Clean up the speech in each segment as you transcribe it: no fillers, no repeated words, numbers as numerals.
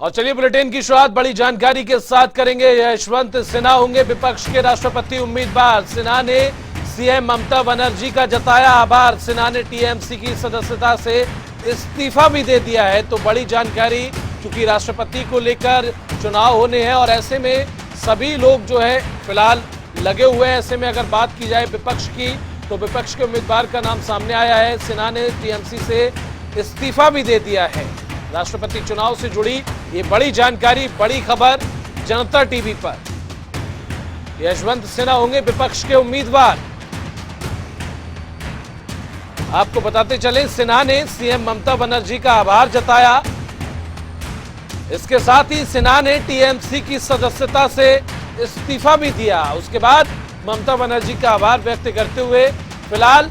और चलिए बुलेटिन की शुरुआत बड़ी जानकारी के साथ करेंगे। यशवंत सिन्हा होंगे विपक्ष के राष्ट्रपति उम्मीदवार। सिन्हा ने सीएम ममता बनर्जी का जताया आभार। सिन्हा ने टीएमसी की सदस्यता से इस्तीफा भी दे दिया है। तो बड़ी जानकारी, क्योंकि राष्ट्रपति को लेकर चुनाव होने हैं और ऐसे में सभी लोग जो है फिलहाल लगे हुए हैं। ऐसे में अगर बात की जाए विपक्ष की, तो विपक्ष के उम्मीदवार का नाम सामने आया है। सिन्हा ने टीएमसी से इस्तीफा भी दे दिया है। राष्ट्रपति चुनाव से जुड़ी ये बड़ी जानकारी, बड़ी खबर जनता टीवी पर। यशवंत सिन्हा होंगे विपक्ष के उम्मीदवार। आपको बताते चले, सिन्हा ने सीएम ममता बनर्जी का आभार जताया। इसके साथ ही सिन्हा ने टीएमसी की सदस्यता से इस्तीफा भी दिया। उसके बाद ममता बनर्जी का आभार व्यक्त करते हुए फिलहाल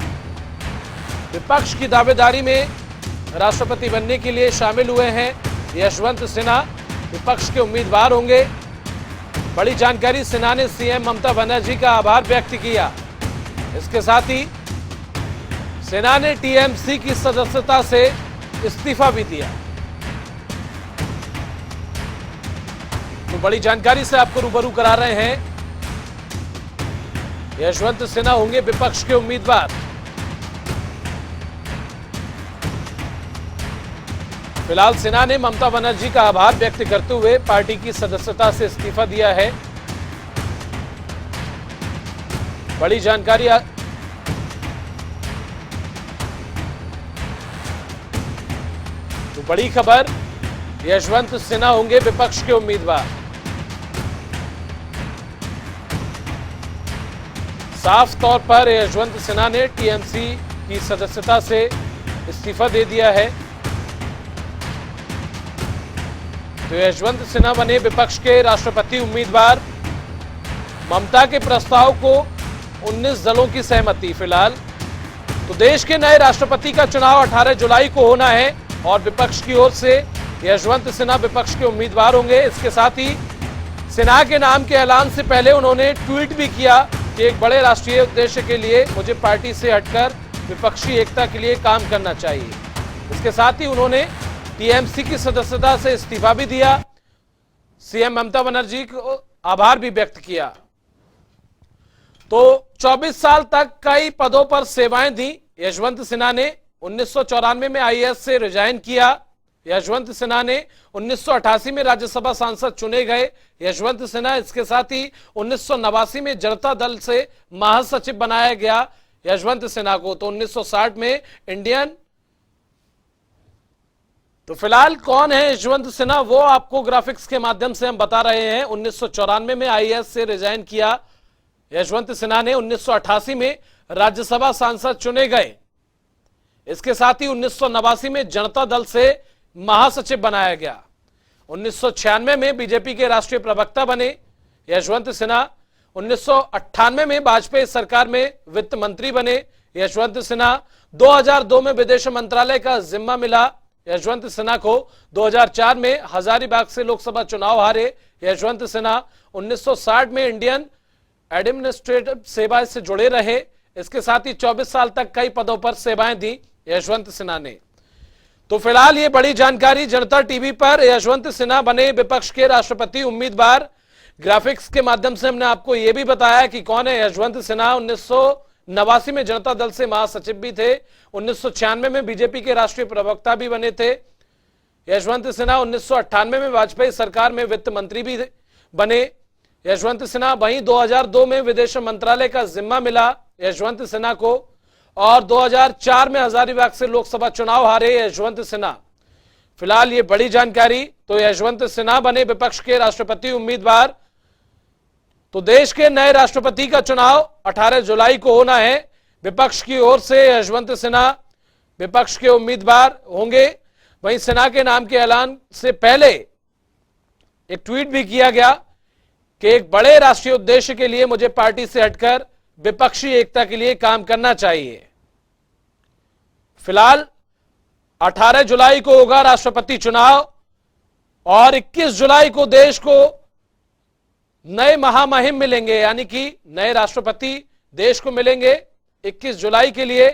विपक्ष की दावेदारी में राष्ट्रपति बनने के लिए शामिल हुए हैं। यशवंत सिन्हा विपक्ष के उम्मीदवार होंगे। बड़ी जानकारी, सिन्हा ने सीएम ममता बनर्जी का आभार व्यक्त किया। इसके साथ ही सिन्हा ने टीएमसी की सदस्यता से इस्तीफा भी दिया। तो बड़ी जानकारी से आपको रूबरू करा रहे हैं। यशवंत सिन्हा होंगे विपक्ष के उम्मीदवार। फिलहाल सिन्हा ने ममता बनर्जी का आभार व्यक्त करते हुए पार्टी की सदस्यता से इस्तीफा दिया है। बड़ी जानकारी, तो बड़ी खबर, यशवंत सिन्हा होंगे विपक्ष के उम्मीदवार। साफ तौर पर यशवंत सिन्हा ने टीएमसी की सदस्यता से इस्तीफा दे दिया है। तो यशवंत सिन्हा बने विपक्ष के राष्ट्रपति उम्मीदवार। ममता के प्रस्ताव को 19 दलों की सहमति। फिलहाल तो देश के नए राष्ट्रपति का चुनाव 18 जुलाई को होना है और विपक्ष की ओर से यशवंत सिन्हा विपक्ष के उम्मीदवार होंगे। इसके साथ ही सिन्हा के नाम के ऐलान से पहले उन्होंने ट्वीट भी किया कि एक बड़े राष्ट्रीय उद्देश्य के लिए मुझे पार्टी से हटकर विपक्षी एकता के लिए काम करना चाहिए। इसके साथ ही उन्होंने टीएमसी की सदस्यता से इस्तीफा भी दिया। सीएम ममता बनर्जी को आभार भी व्यक्त किया। तो 24 साल तक कई पदों पर सेवाएं दी यशवंत सिन्हा ने। 1994 में आईएएस से रिजाइन किया। यशवंत सिन्हा ने 1988 में राज्यसभा सांसद चुने गए। यशवंत सिन्हा, इसके साथ ही 1989 में जनता दल से महासचिव बनाया गया यशवंत सिन्हा को। तो 1960 में इंडियन, तो फिलहाल कौन है यशवंत सिन्हा, वो आपको ग्राफिक्स के माध्यम से हम बता रहे हैं। 1994 में आईएएस से रिजाइन किया यशवंत सिन्हा ने। 1988 में राज्यसभा सांसद चुने गए। इसके साथ ही 1989 में जनता दल से महासचिव बनाया गया। 1996 में बीजेपी के राष्ट्रीय प्रवक्ता बने यशवंत सिन्हा। 1998 में वाजपेयी सरकार में वित्त मंत्री बने यशवंत सिन्हा। 2002 में विदेश मंत्रालय का जिम्मा मिला यशवंत सिन्हा को। 2004 में हजारीबाग से लोकसभा चुनाव हारे यशवंत सिन्हा। 1960 में इंडियन एडमिनिस्ट्रेटिव सेवा से जुड़े रहे। इसके साथ ही 24 साल तक कई पदों पर सेवाएं दी यशवंत सिन्हा ने। तो फिलहाल ये बड़ी जानकारी जनता टीवी पर। यशवंत सिन्हा बने विपक्ष के राष्ट्रपति उम्मीदवार। ग्राफिक्स के माध्यम से हमने आपको यह भी बताया कि कौन है यशवंत सिन्हा। 1989 में जनता दल से महासचिव भी थे। 1996 में बीजेपी के राष्ट्रीय प्रवक्ता भी बने थे यशवंत सिन्हा। 1998 में वाजपेयी सरकार में वित्त मंत्री भी बने यशवंत सिन्हा। वहीं 2002 में विदेश मंत्रालय का जिम्मा मिला यशवंत सिन्हा को और 2004 में हजारीबाग से लोकसभा चुनाव हारे यशवंत सिन्हा। फिलहाल ये बड़ी जानकारी। तो यशवंत सिन्हा बने विपक्ष के राष्ट्रपति उम्मीदवार। तो देश के नए राष्ट्रपति का चुनाव 18 जुलाई को होना है। विपक्ष की ओर से यशवंत सिन्हा विपक्ष के उम्मीदवार होंगे। वहीं सिन्हा के नाम के ऐलान से पहले एक ट्वीट भी किया गया कि एक बड़े राष्ट्रीय उद्देश्य के लिए मुझे पार्टी से हटकर विपक्षी एकता के लिए काम करना चाहिए। फिलहाल 18 जुलाई को होगा राष्ट्रपति चुनाव और 21 जुलाई को देश को नए महामहिम मिलेंगे, यानी कि नए राष्ट्रपति देश को मिलेंगे 21 जुलाई के लिए।